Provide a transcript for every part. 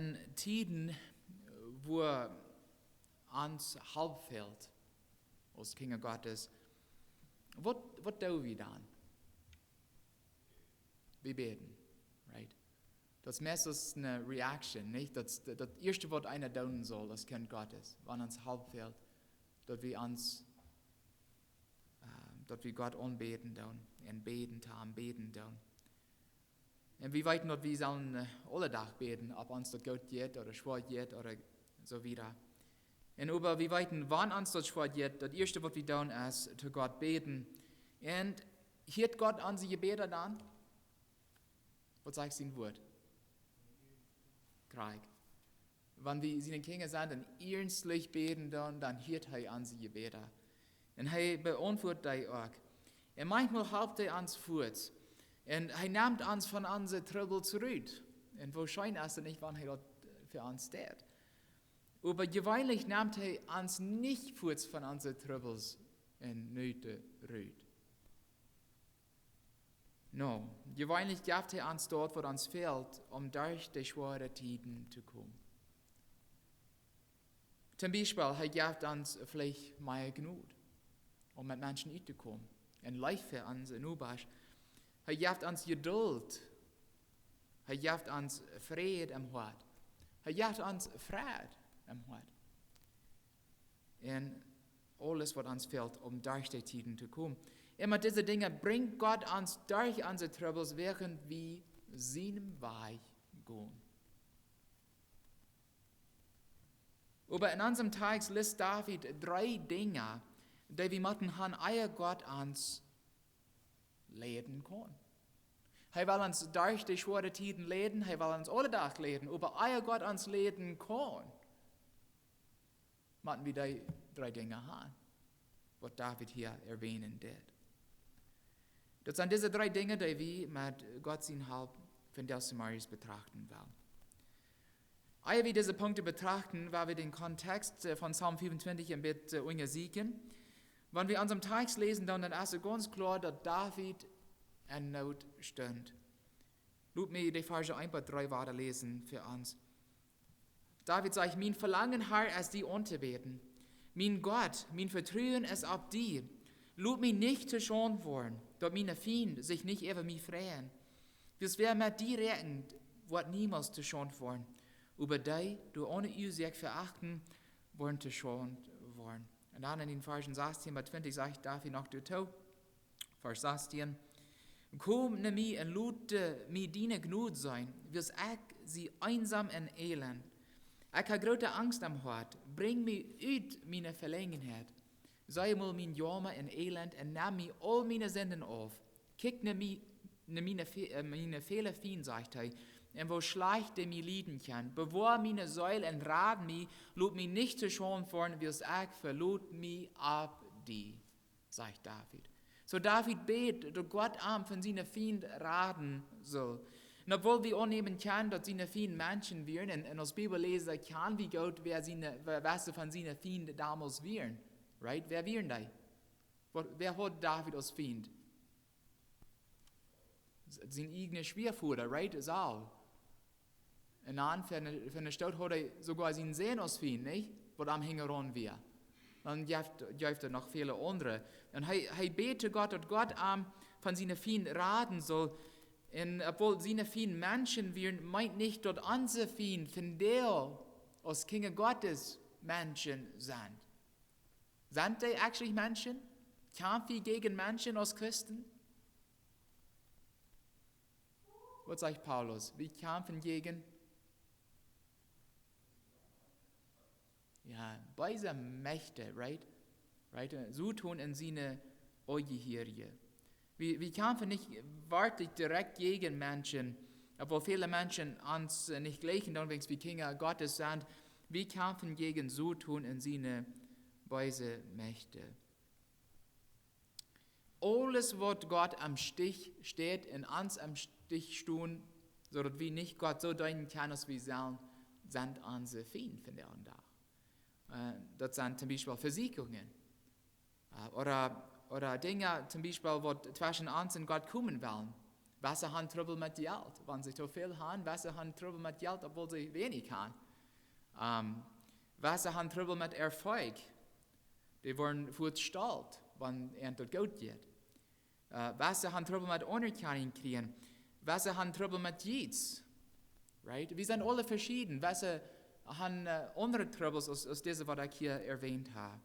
in Tiden, wo ans halb fehlt, als Kinder Gottes, was tun wir dann? Wir beten, right? Das ist meistens eine Reaction, nicht? Das erste, was einer tun soll, das Kind Gottes, wenn uns halb fehlt, dass wir Gott anbeten tun, und beten tun. Und wir wissen, dass wir sollen alle Tag beten, ob uns das gut geht oder schwer geht oder so wieder. Und aber wir wissen, wann uns das schwer geht, das erste, was wir tun, ist, zu Gott beten. Und hört Gott an sie Gebete dann? Was sagt sein Wort? Krieg. Wenn wir seine Kinder sind und ernstlich beten, dann hört er an sie Gebete. Und er beantwortet die auch. Und manchmal hilft er uns fort. Und er nimmt uns von unseren Trouble zurück. Und wahrscheinlich ist es nicht, wenn er dort für uns steht. Aber gewöhnlich nimmt er uns nicht fort von unseren Troubles und Nöte zurück. No, gewöhnlich gibt er uns dort, wo uns fehlt, um durch die schweren Zeiten zu kommen. Zum Beispiel, er gibt uns vielleicht mehr Gnade, um mit Menschen auszukommen. Und Leid für uns in Ubasch. Er gibt uns Geduld. Er gibt uns Frieden im Hart. Er gibt uns Frieden im Hart. Und alles, was uns fehlt, um durch die Zeiten zu kommen. Immer diese Dinge bringt Gott uns durch unsere Troubles, während wir seinem Weg gehen. Aber in unserem Text liest David 3 Dinge, die wir machen, ehe Gott uns leiden kann. Er will uns durch die schweren Zeiten leiden, er will uns alle Tag leiden, aber ehe Gott uns leiden kann, machen wir die 3 Dinge haben, was David hier erwähnen wird. Das sind diese 3 Dinge, die wir mit Gott sein Halb von der Samaris betrachten wollen. Ehe wir diese Punkte betrachten, weil wir den Kontext von Psalm 25 ein bisschen untersuchen. Wenn wir unseren Text lesen, dann ist es ganz klar, dass David in Not stand. Lass mich die Verse 1 bis 3 weiter lesen für uns. David sagt, mein Verlangen, Herr, ist die anzubeten. Mein Gott, mein Vertrauen ist auf die. Lass mich nicht zu Schande worden, dass meine Feinde sich nicht über mich freuen. Das wäre mit die retten, wird niemals zu Schande worden. Über die, du ohne Ursache verachten, worden zu Schande worden. Und dann in den Versen 16 bis 20 sagt David noch dazu, Vers 16, komm ne mir und lute mir deine Gnade sein, wir's ich sie einsam und elend. Ich habe große Angst am Hart, bring mich uit meine Verlegenheit. Sei mal mein Jammer und Elend und nimm mir all meine Sünden auf. Kick ne meine Fehler fin, sagt er, und wo schleicht der mir lieben kann. Bewahr meine Säule und rat mich, lud mich nicht zu Schande fahren, wir's ich verlot mich ab die, sagt David. So David betet, dass Gott am von seinen Feinden raten soll. Und obwohl wir annehmen können, dass seine Feinden Menschen wären, und als Bibelleser kann wie Gott, was von seinen Feinden damals wären. Right? Wer wären die? Wer hat David als Feind? Sein eigener Schwiegervater, right? Saul. Und dann für eine Stadt hat er sogar seinen Sohn als Feind, nicht? Was am Hängeron wäre. Dann gibt er noch viele andere. Und er betet Gott, dass Gott von seinen Feinden raten soll. Und obwohl seine Feinden Menschen wären, meint nicht, dass unsere Feinden von der als Kinder Gottes Menschen sind. Sind die actually Menschen? Kämpfen wir gegen Menschen als Christen? Was sagt Paulus? Wir kämpfen gegen böse Mächte, right? So tun in seine Ungehörige. Wir kämpfen nicht wirklich direkt gegen Menschen, obwohl viele Menschen uns nicht gleichen, dann wie Kinder Gottes sind. Wir kämpfen gegen so tun in seine böse Mächte. Alles, was Gott am Stich steht, in uns am Stich stehen, so dass wir nicht Gott so deuten können, als wir sollen, sind unsere Feinde von der Tag. Das sind zum Beispiel Versicherungen oder Dinge, zum Beispiel, was zwischen uns und Gott kommen wollen. Was haben Trouble mit Geld? Wenn sie zu viel haben, was haben Trouble mit Geld, obwohl sie wenig haben? Was haben Trouble mit Erfolg? Die wollen gut stolz, wenn es gut geht. Was haben Trouble mit Anerkennung kriegen? Was haben Trouble mit Jeets? Right? Wir sind alle verschieden. Was haben andere Troubles als diese, was ich hier erwähnt habe.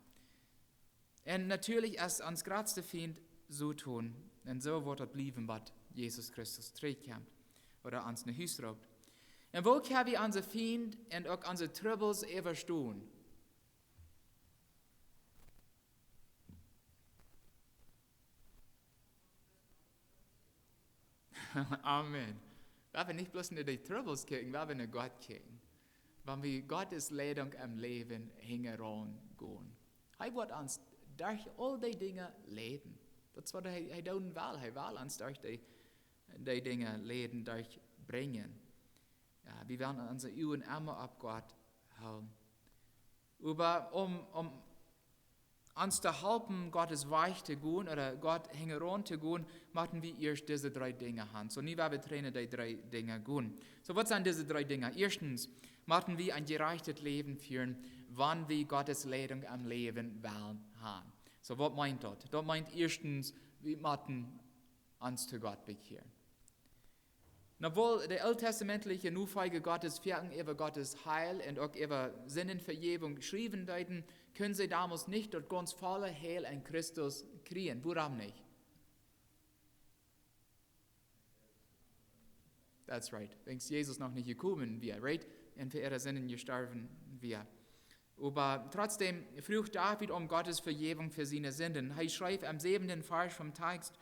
Und natürlich, als ans Gradste Feind so tun, und so wird es bleiben, was Jesus Christus zurückkommt oder ans Haus raubt. Und wo können wir unsere Feind und auch unsere Troubles überstehen? Amen. Wenn wir nicht bloß in die Troubles kriegen, wenn wir in Gott kriegen. Wenn wir Gottes Leitung im Leben hängen gehen. Er wird uns durch all die Dinge leiden. Das ist, was er tun will. Er will uns durch die Dinge leiden, durchbringen. Ja, wir werden unsere Augen immer auf Gott halten. Aber um uns zu helfen, Gottes Weich zu gehen oder Gott hängen zu gehen, machen wir erst diese 3 Dinge haben. So, nie werden wir trainen, die 3 Dinge gehen. So, was sind diese 3 Dinge? Erstens, machen wir ein gerechtes Leben führen, wann wir Gottes Leitung am Leben wollen haben. So, was meint das? Das meint erstens, wir müssen uns zu Gott bekehren. Obwohl der alttestamentliche Nachfolger Gottes Wirken über Gottes Heil und auch über Sinnenvergebung geschrieben werden, können sie damals nicht das ganz volle Heil in Christus kriegen. Warum nicht? That's right. Wenn Jesus noch nicht gekommen wäre, right? Und für ihre Sünden gestorben wäre. Aber trotzdem fragt David Gottes Vergebung für seine Sünden. Er schreibt am 7. Vers vom Text,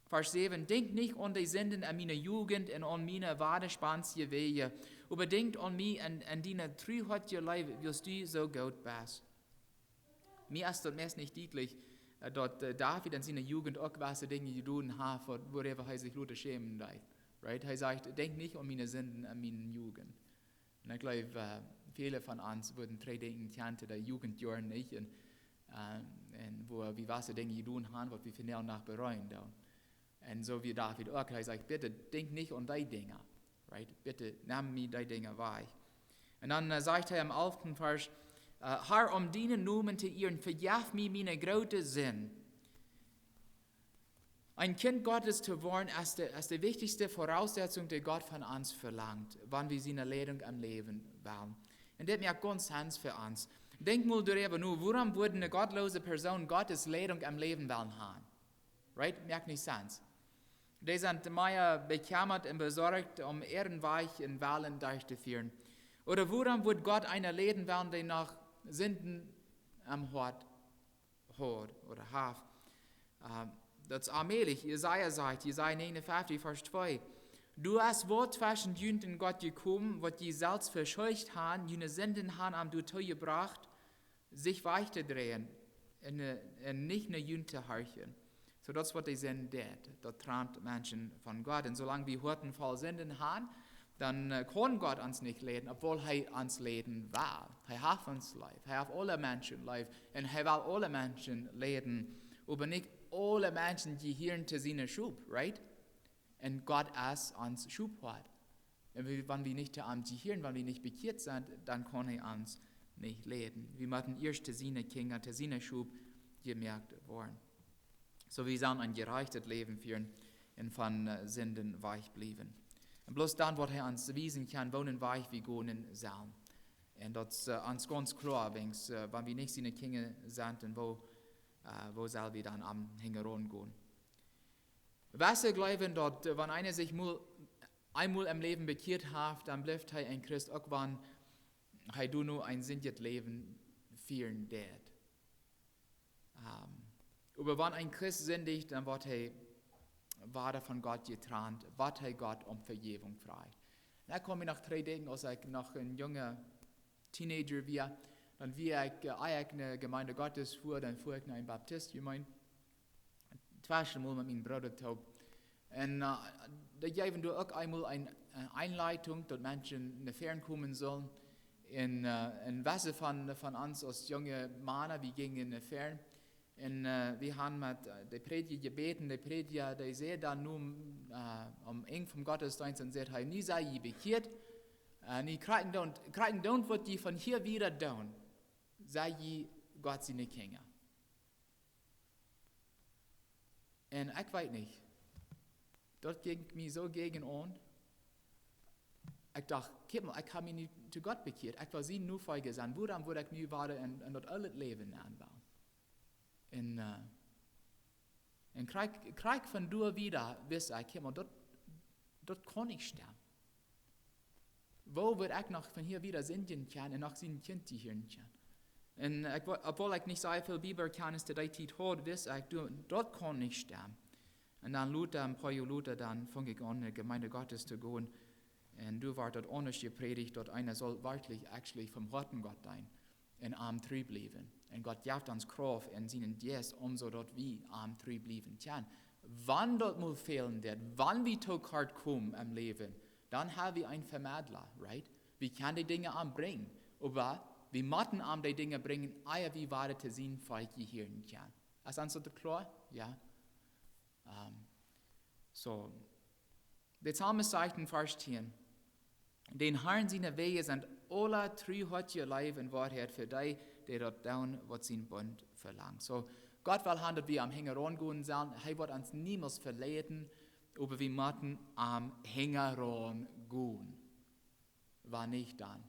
Vers 7, denkt nicht an die Sünden an meine Jugend und an meine wadespanzige Wege, aber denkt an mich und an deine treuherzige Leben, wirst du so gut bist. Mir ist das meist nicht deutlich, dass David in seiner Jugend auch gewisse Dinge getan hat, worüber er sich Leute schämen darf. Right? Er sagt, denk nicht an meine Sünden an meine Jugend. Und ich glaube, viele von uns würden 3 Dinge kennen, der Jugendjahren nicht, und wo wir gewisse Dinge getan haben, was wir von nach bereuen. Und so wie David auch, er sagt, bitte denk nicht an die Dinge. Right? Bitte nimm mir die Dinge wahr. Und dann sagt er im 11. Vers, Herr, deinen Namen zu ehren, vergib mir meine große Sinn. Ein Kind Gottes zu werden, ist die wichtigste Voraussetzung, die Gott von uns verlangt, wann wir seine Leitung am Leben wollen. Und das macht ganz Sinn für uns. Denk mal darüber nur, warum würde eine gottlose Person Gottes Leitung am Leben wollen haben? Right? Macht nicht Sinn. Die sind mehr bekämmert und besorgt, ehrenweich in Wahlen durchzuführen. Oder warum würde Gott einer leiden wollen, der nach Sünden am Hort oder hat? Das ist allmählich. Jesaja sagt, Jesaja 59, Vers 2, du hast Wort zwischen Jünd und Gott gekommen, was die selbst verscheucht haben, jene Sünden haben am du gebracht, sich weich zu drehen und nicht eine Jünd zu horchen. So das, was die Sünden tut. Das trennt Menschen von Gott. Und solange wir Horten voll Sünden haben, dann kann Gott uns nicht leiden, obwohl er uns leiden will. Er hat uns lieb. Er hat alle Menschen lieb. Und er will alle Menschen leiden. Aber nicht alle Menschen gehören zu seiner Schub, right? Und Gott ist uns Schub hat. Und wenn wir nicht zu ihm gehören, wenn wir nicht bekehrt sind, dann kann er uns nicht leiden. Wir müssen erst zu seinen Kindern, zu seiner Schub gemerkt werden. So wir sollen ein gerechtes Leben führen und von Sünden weich bleiben. Und bloß dann, wo er uns wiesen kann, wohnen weich wie gehen sollen. Und das ist uns ganz klar, wenn wir nicht seine Kinder sind, und wo soll wir dann am Hängeron gehen? Was wir glauben, dass wenn einer sich einmal im Leben bekehrt hat, dann bleibt er ein Christ, auch wenn er nur ein sinniges Leben führen wird. Aber wenn ein Christ sündigt, dann wird er von Gott getrennt, wird er Gott um Vergebung frei. Da komme ich nach 3 Tagen, als ich noch ein junger Teenager war, dann war ich eine Gemeinde Gottes fuhr, dann fuhr ich nach einem Baptist, ich meine, 2 Mal mit meinem Bruder taub. Und da geben wir auch einmal eine Einleitung, dass Menschen in die Fern kommen sollen. Und was von uns als junge Männer, wir gingen in die Fern. En vi har med de predje gebeten, de predje, de siger dan nu om eng vom Gottesdienst und sagt, hey, nie sei je bekehrt, nie kriegen don't, wird die von hier wieder down, sei je Gott seine Kinder. En ich weiß nicht, dort ging mich so gegen an. Ich dachte, kijk mal, ich habe mich nicht zu Gott bekehrt. Ich war sie nur feige sein, wo dann würde ich nie warten und dort alles Leben anbauen. Und krieg von du wieder, wisse ich, kijk mal, dort kann ich sterben. Wo würde ich noch von hier wieder singen können und noch sein Kind hören können? Und obwohl ich nicht so viel Bibel kann, ist der Zeit hat, wisse ich, dort kann ich sterben. Und dann ein paar Jahre Luther, dann fange ich an, in die Gemeinde Gottes zu gehen. Und du warst dort anders gepredigt, dort einer soll wirklich vom Roten Gott sein und arm treu bleiben. Und Gott gibt uns Kraft und seinen Dienst, so dort wie arm treu bleiben kann. Wann dort mal fehlen wird, wann wir zu hart kommen im Leben, dann haben wir einen Vermittler, right? Wir können die Dinge anbringen, aber wir müssen die Dinge bringen, ehe wir warten zu sehen, falls wir hören können. Ist das so klar? Ja. So. Der Psalmist sagt in Vers 10, den Herrn seine Wege sind alle treu hat ihr Leib in Wahrheit für die, die dort down, was sein Bund verlangt. So, Gott will haben, dass wir am Hängeron gehen sollen. Er wird uns niemals verleiten, aber wir müssen am Hängeron gehen. War nicht dann.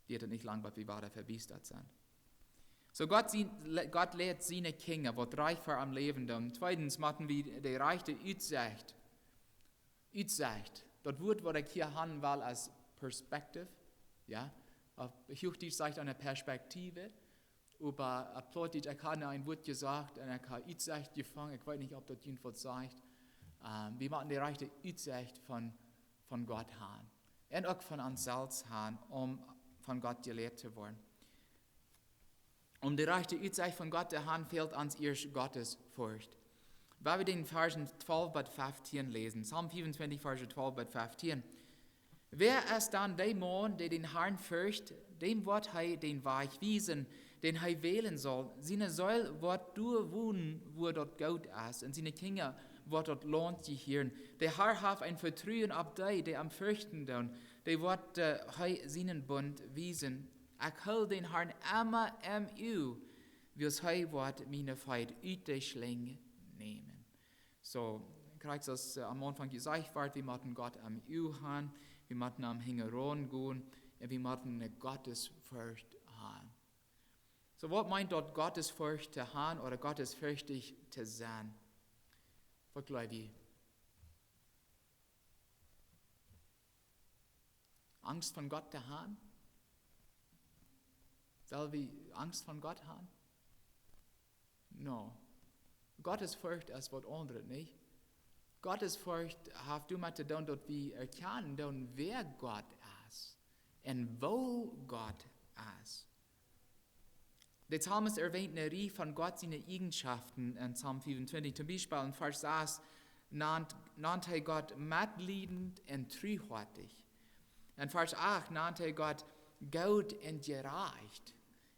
Wird nicht lang, was wir waren verbiestert sind. So, Gott lehrt seine Kinder, was reich für am Leben tun. Zweitens machen wir die rechte Utsicht. Das Wort, was ich hier haben will, als Perspektive, ja, ich sagt eine Perspektive, aber ich habe ein Wort gesagt und ich habe Utsicht gefangen, ich weiß nicht, ob das jedenfalls sagt, wir machen die rechte Utsicht von Gott haben und auch von uns selbst haben, um von Gott gelehrt zu werden. Um die rechte Utsicht von Gott zu haben, fehlt uns erst Gottesfurcht. Weil wir den Versen 12 bis 15 lesen, Psalm 25, Verse 12 bis 15. Wer ist dann der Mann, der den Herrn fürchtet, dem wird er den Weg wiesen, den er wählen soll. Seine Säule wird durchwohnen, wo dort gut ist, und seine Kinder wird dort lohnt sich hören. Der Herr hat ein Vertrauen auf die, der am Fürchten tun, der wird seinen Bund wiesen. Ich hol den Herrn immer wie es wird meine Feind uit der Schlinge nehmen. So, kriegst das am Anfang gesagt, wir müssen Gott am haben, wir müssen am Hängeron gehen, und wir müssen eine Gottesfurcht haben. So, was meint dort Gottesfurcht zu haben oder gottesfürchtig zu sein? Was glaubt ihr? Angst von Gott zu haben? Soll wir Angst von Gott haben? No. Gottesfurcht ist was anderes, nicht? Gottesfurcht hat du mit zu tun, dass wir erkennen, wer Gott ist und wo Gott ist. Der Psalmist erwähnt eine Reihe von Gott seine Eigenschaften in Psalm 25. Zum Beispiel in Vers 6 nannte er Gott mitleidend und treuherzig. In Vers 8 nannte er Gott gut und gerecht.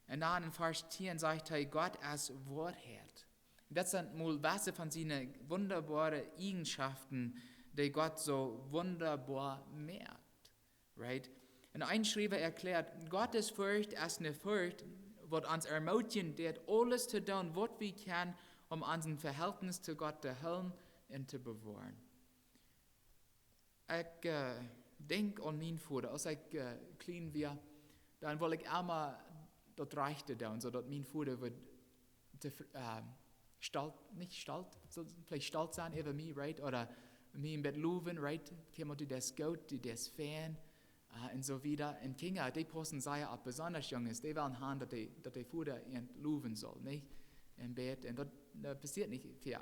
Und dann in Vers 10 sagt er, Gott ist Wahrheit. Das sind mal was von seinen wunderbaren Eigenschaften, die Gott so wunderbar merkt. Right? Und ein Schreiber erklärt, Gottes Furcht ist eine Furcht, was uns ermutigen, alles zu tun, was wir können, um unser Verhältnis zu Gott zu halten und zu bewahren. Ich denke an meinen Vater, als ich klein war, dann wollte ich immer das Reichte tun, so dass mein Vater wird vielleicht stolz sein über mich, right? Oder mich im Bett loben, right? Käme du das gut, du das fern, und so wieder. Und Kinder, die passen sehr ab, besonders Jungs, die wollen haben, dass die Vater ihn loben soll, nicht? Im Bett, und das passiert nicht viel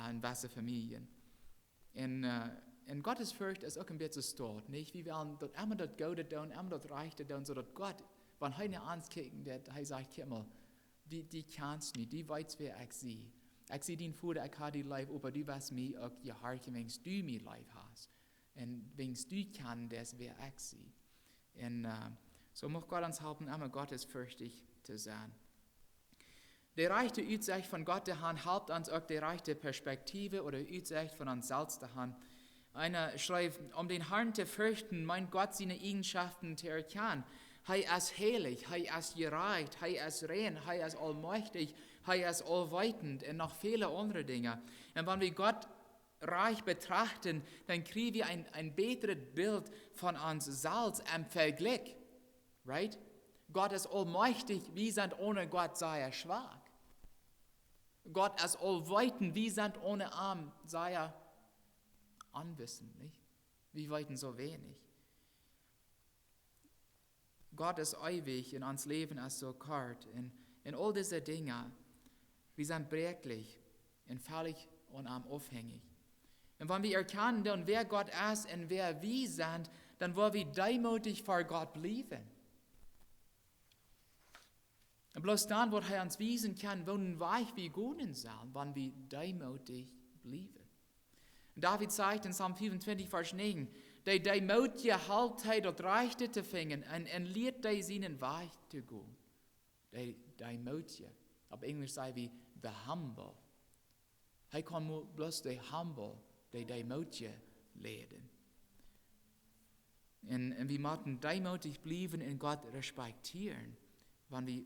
in weißen Familien. Und Gottesfurcht ist auch ein bisschen stort, nicht? Wir wollen dort immer das Gute tun, immer das Reichte tun, so dass Gott, wenn er eine ankicken, er sagt, guck mal, die kannst nicht, die weiß, wer ich sehe. Ich sehe den Vater, ich habe die Leib, aber du weißt mir auch gehorchen, wenn du mir Leib hast. Und wenn du kannst, das wer ich sehe. Und so muss Gott uns helfen, immer gottesfürchtig zu sein. Die rechte Utsicht von Gott der Hand helpt uns auch die rechte Perspektive oder Utsicht von uns selbst der Hand. Einer schreibt, den Herrn zu fürchten, mein Gott seine Eigenschaften zu erkennen. Er ist heilig, er ist gerecht, er ist rein, er ist allmächtig, er ist allweitend und noch viele andere Dinge. Und wenn wir Gott reich betrachten, dann kriegen wir ein besseres Bild von uns selbst im Vergleich. Right? Gott ist allmächtig, wir sind ohne Gott sehr schwach. Gott ist allweitend, wir sind ohne Arm sehr unwissend, nicht? Wir weiten so wenig. Gott ist ewig und uns Leben ist so kurz. In all diese Dinge, wir sind brächlich und völlig und abhängig. Und wenn wir erkennen, dann, wer Gott ist und wer wir sind, dann wollen wir demütig vor Gott bleiben. Und bloß dann, wo er uns wiesen kann, wohin weich wir gehen sollen, wenn wir demütig bleiben. Und David sagt in Psalm 25, Vers 9, der demutige Haltheit dort reichte zu finden und lehrt die seinen Weg zu gehen. Der demutige, auf Englisch sagen wir the humble. Er kann nur bloß der humble, der demutige lehren. Und wir müssen demutig bleiben und Gott respektieren, wenn wir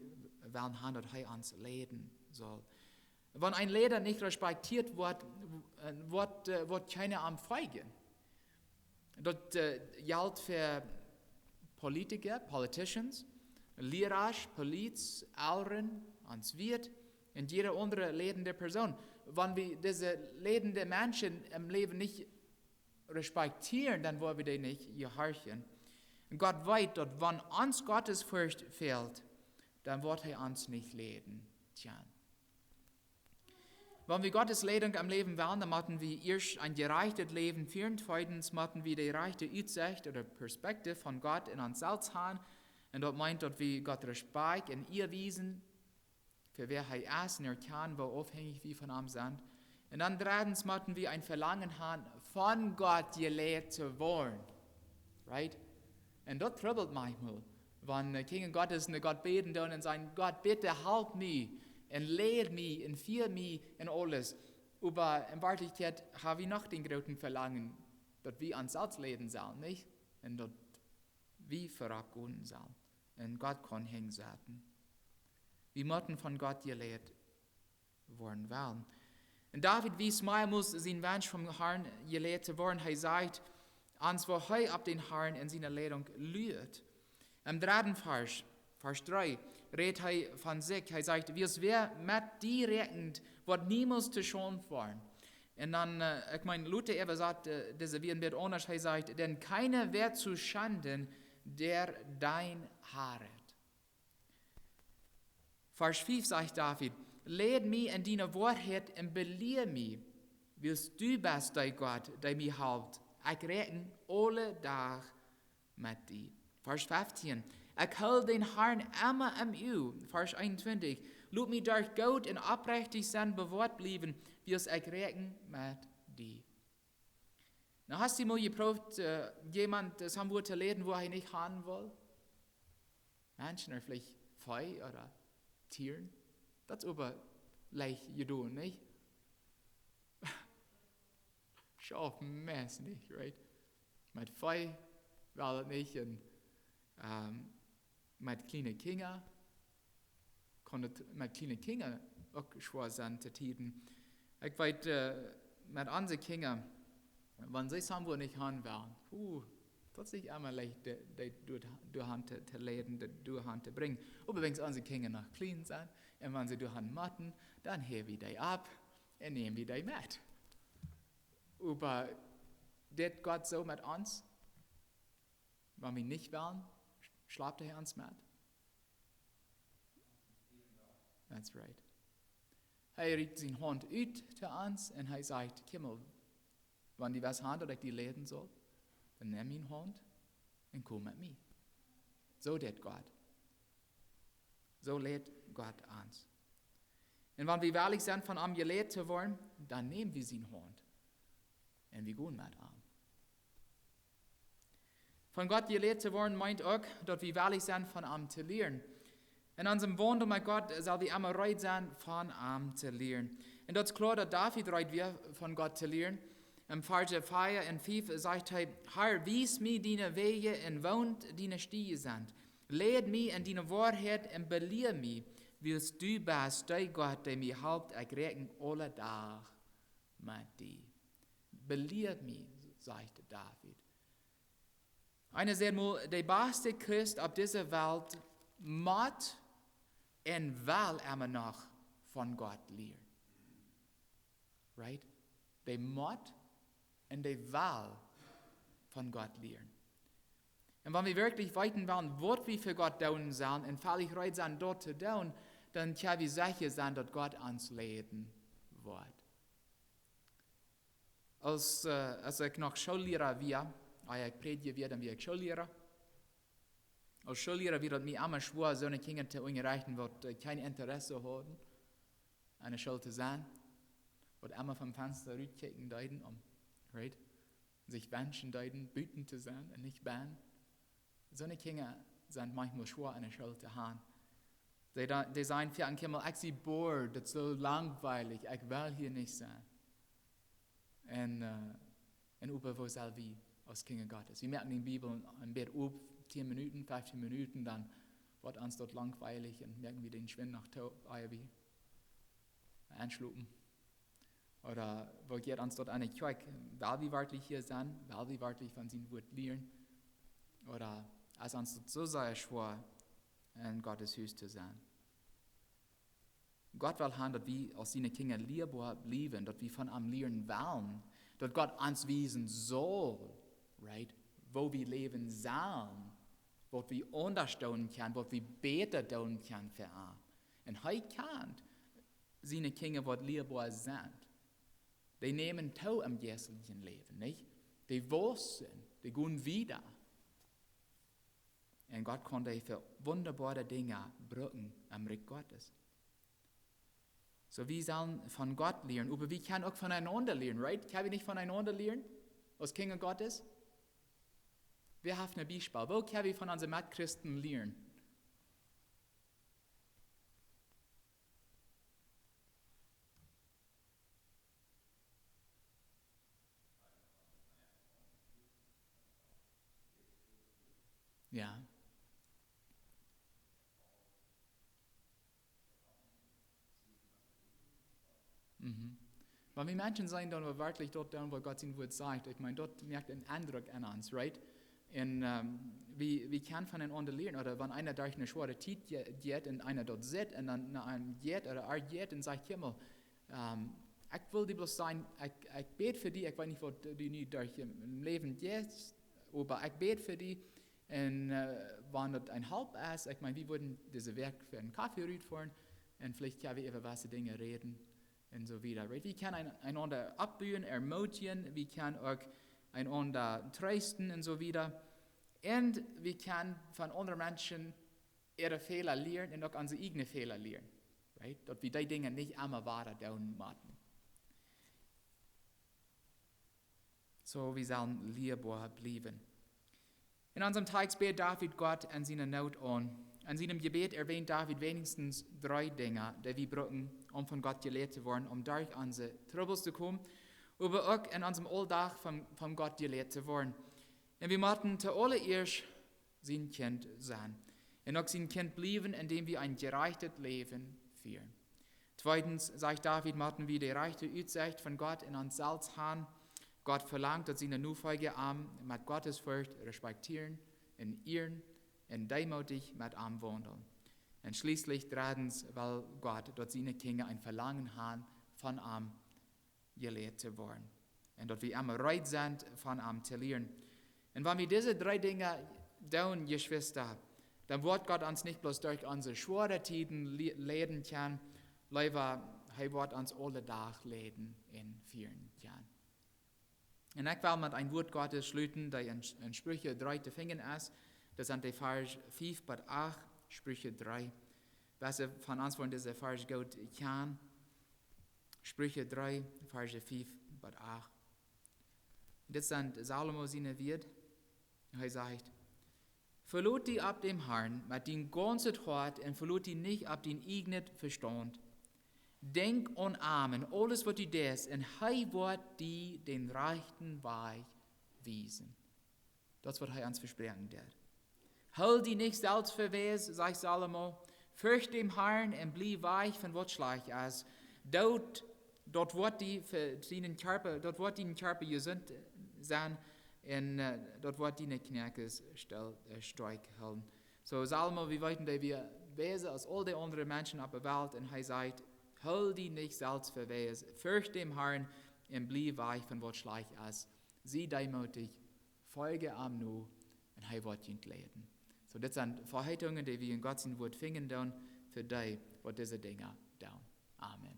wollen, dass er uns lehren soll. Wenn ein Lehrer nicht respektiert wird, wird keiner am Folgen. Das gilt für Politiker, Politicians, Lehrer, Poliz, Eltern, uns Wirt und jede andere leitende Person. Wenn wir diese leitenden Menschen im Leben nicht respektieren, dann wollen wir die nicht gehorchen. Und Gott weiß, dass wenn uns Gottes Furcht fehlt, dann wird er uns nicht leiten. Wenn wir Gottes Leitung am Leben wollen, dann müssen wir erst ein gerechtes Leben führen. Zweitens müssen wir die rechte Aussicht oder Perspektive von Gott in uns selbst haben. Und das meint, dass wir Gott Respekt in ihr wiesen, für wer er ist und erkennen, wo abhängig wir von ihm sind. Und dann drittens müssen wir ein Verlangen haben, von Gott gelehrt zu werden. Right? Und das trouble manchmal, wenn Kinder Gottes und Gott beten und sagen, Gott, bitte help mich. Und lehr mich und führ mich in alles. Aber in Wirklichkeit haben wir noch den großen Verlangen, dass wir uns selbst lehren sollen, nicht? Und dass wir vorabgehen sollen. Und Gott kann hinsetzen. Wir müssen von Gott gelehrt worden wollen. Und David wies mehrmals sein Wunsch vom Herrn gelehrt zu werden. Er sagt, ans wo er ab den Herrn in seiner Lehrung lüht. Im 3. Vers 3, redet er von sich. Er sagt, wie es wäre mit dir rechnend, wird niemals zu schon fahren. Und dann, ich meine, Luther eben sagt, diese werden wird anders, er sagt, denn keiner wird zu Schanden, der dein haaret. Vers 5 sagt David, lehr mich in deine Wahrheit und belehre mich, willst du bist dein Gott, der mich hält. Ich rechne alle Tage mit dir. Vers 15, ich hol den Herrn immer am Uhr. Vers 21. Lass mich durch Gott und aufrichtig sein bewahrt bleiben, wie es ich rechne mit dir. Na, hast du mal geprobt, jemand das haben zu lehren, wo er nicht haben will? Menschen oder vielleicht Vieh oder Tieren? Das ist aber leicht getan, nicht? Schau, Mess nicht, right? Mit Vieh will nicht und mit kleinen Kindern, mit kleinen Kindern auch schwer sein zu tun. Ich weiß, mit unseren Kindern, wenn sie es haben, wo nicht haben wollen, das ist nicht einmal leicht, die durch Hand zu lehren, die durch Hand zu bringen. Aber wenn unsere Kinder noch klein sind, und wenn sie durch Hand machen, dann heben wir die ab und nehmen wir die mit. Aber das Gott so mit uns, wenn wir nicht wollen, schlaft er uns mit? That's right. Er regt seine Hand aus zu uns und er sagt, Kimmel, wenn die was haben, dass ich die lehren soll, dann nimm meine Hand und komm mit mir. So lehrt Gott. So lehrt Gott uns. Und wenn wir wahrlich sind, von ihm gelehrt zu wollen, dann nehmen wir seine Hand und wir gehen mit ihm. Von Gott gelehrt zu werden, meint auch, dass wir wahrlich sind, von ihm zu lernen. In unserem Wandel mit Gott soll wir immer bereit sein, von ihm zu lernen. Und das ist klar, dass David bereit wir von Gott zu lernen. Im Vers 4 und 5 sagt er, Herr, wies mir deine Wege und wohnt deine Stiege sind. Leid mich in deine Wahrheit und belehr mich, wie es du bist, der Gott, der mir helpt, ich rechne alle Tage mit dir. Belehr mich, sagte David. Einer sagt mal, der beste Christ auf dieser Welt muss und will immer noch von Gott lernen. Right? Der muss und der will von Gott lernen. Und wenn wir wirklich weiten wollen, was wir für Gott tun sollen, und völlig bereit sind, dort zu tun, dann können wir sicher sein, dass Gott uns leiten wird. Als ich noch Schullehrer war, ich predige wieder, dann war ich Schullehrer. Als Schullehrer wird es mir immer schwer, so eine Kinder zu unterrichten, die kein Interesse haben, an der Schule zu sein, die immer vom Fenster rüberkicken deuten, right? Sich wünschen deuten, büten zu sein und nicht ban. So eine Kinder sind manchmal schwer, an der Schule zu haben. Die sagen für einen Kimmel, ich bin bored, das ist so langweilig, ich will hier nicht sein. Und über wo soll wir als Kinder Gottes? Wir merken in der Bibel ein Bett auf, 10 Minuten, 15 Minuten, dann wird uns dort langweilig und merken wir den Schwind nach wie anschlucken. Oder wo geht uns dort eine Kirche, weil wir wirklich hier sind, weil wir wirklich von seinem Wort lernen. Oder als uns dort so sehr schwer, in Gottes Haus zu sein. Gott will haben, dass wir als seine Kinder liebbar bleiben, dass wir von ihm lernen wollen, dass Gott uns wiesen soll, right? Wo wir leben sollen, wo wir unterstehen können, wo wir besser tun können für ihn. Und heute kann seine Kinder, die liebbar sind, die nehmen teil am jährlichen Leben, nicht? Die wachsen, die gehen wieder. Und Gott konnte für wunderbare Dinge brücken am Reich Gottes. So, wir sollen von Gott lernen, aber wir können auch voneinander lernen, right? Können wir nicht voneinander lernen, als Kinder Gottes? Wir haben ein Beispiel. Wo können wir von unseren Mitchristen lernen? Ja. Weil wir Menschen sein dann wirklich dort, wo Gott sein Wort sagt. Ich meine, dort merkt ein Eindruck an uns, right? Und wir können voneinander lernen. Oder wenn einer durch eine schwere Zeit geht und einer dort sitzt und dann einem geht oder er geht und sagt, Himmel, ich will dir bloß sagen, ich bete für dich, ich weiß nicht, was du nicht durch im Leben gehst, aber ich bete für dich. Und wenn das ein Halb ist, ich meine, wir würden diese Werk für einen Kaffee rüberfahren und vielleicht können wir über was Dinge reden und so wieder. Right? Wir können einander abbühen, ermutigen, wir können auch einander trösten und so wieder. Und wir können von anderen Menschen ihre Fehler lernen und auch unsere eigenen Fehler lernen. Right? Dass wir die Dinge nicht immer weiter tun müssen. So, wir sollen liebbar bleiben. In unserem Text betet David Gott an seine Not an. An seinem Gebet erwähnt David wenigstens 3 Dinge, die wir brauchen, um von Gott gelehrt zu werden, um durch unsere Troubles zu kommen, aber auch in unserem Alltag von Gott gelehrt zu werden. Und wir müssen zuallererst sein Kind sein. Und auch sein Kind bleiben, indem wir ein gerechtes Leben führen. Zweitens, sagt David, müssen wir die rechte Aussicht von Gott in uns selbst haben. Gott verlangt, dass seine Nachfolger mit Gottes Furcht respektieren, in ihren, und demutig mit ihm wandeln. Und schließlich drittens, weil Gott, dass seine Kinder ein Verlangen haben, von ihm gelehrt zu werden. Und dass wir immer bereit sind, von ihm zu lernen. Und wenn wir diese 3 Dinge tun, Geschwister, dann wird Gott uns nicht bloß durch unsere schweren Zeiten leiten können, lieber, er wird uns alle Tage leiten und führen können. Und ich will mit einem Wort Gottes schließen, der in Sprüche 3 zu finden ist. Das sind die Vers 5 bis 8, Sprüche 3. Was von uns von dieser Vers gut kann. Sprüche 3, Verse 5 bis 8. Das sind Salomo seine Wort. Er sagt, Verlot die ab dem Herrn mit den ganzen Hort und verlot die nicht ab den eigenen Verstand. Denk an Amen, alles was du des, und er wird die den rechten Weg wiesen. Das wird er uns versprechen wird. Hol die nicht selbst verwes, sagt Salomo, fürcht dem Herrn und blieb weich von was schlecht ist. Dort wird die für deinen Körper, dort wird deinen Körper gesund sein, und dort wird die Knirkes stark halten. So Salomo, wir weiten, dass wir besser als all die anderen Menschen auf der Welt, und er sagt, hol die nicht selbst verwes, fürcht dem Herrn und blieb weich von was schlecht ist. Sieh demutig, folge am nu, und er wird ihn leiten. So, das sind Verheißungen, die wir in Gottes Wort finden, für die, was diese Dinge tun. Amen.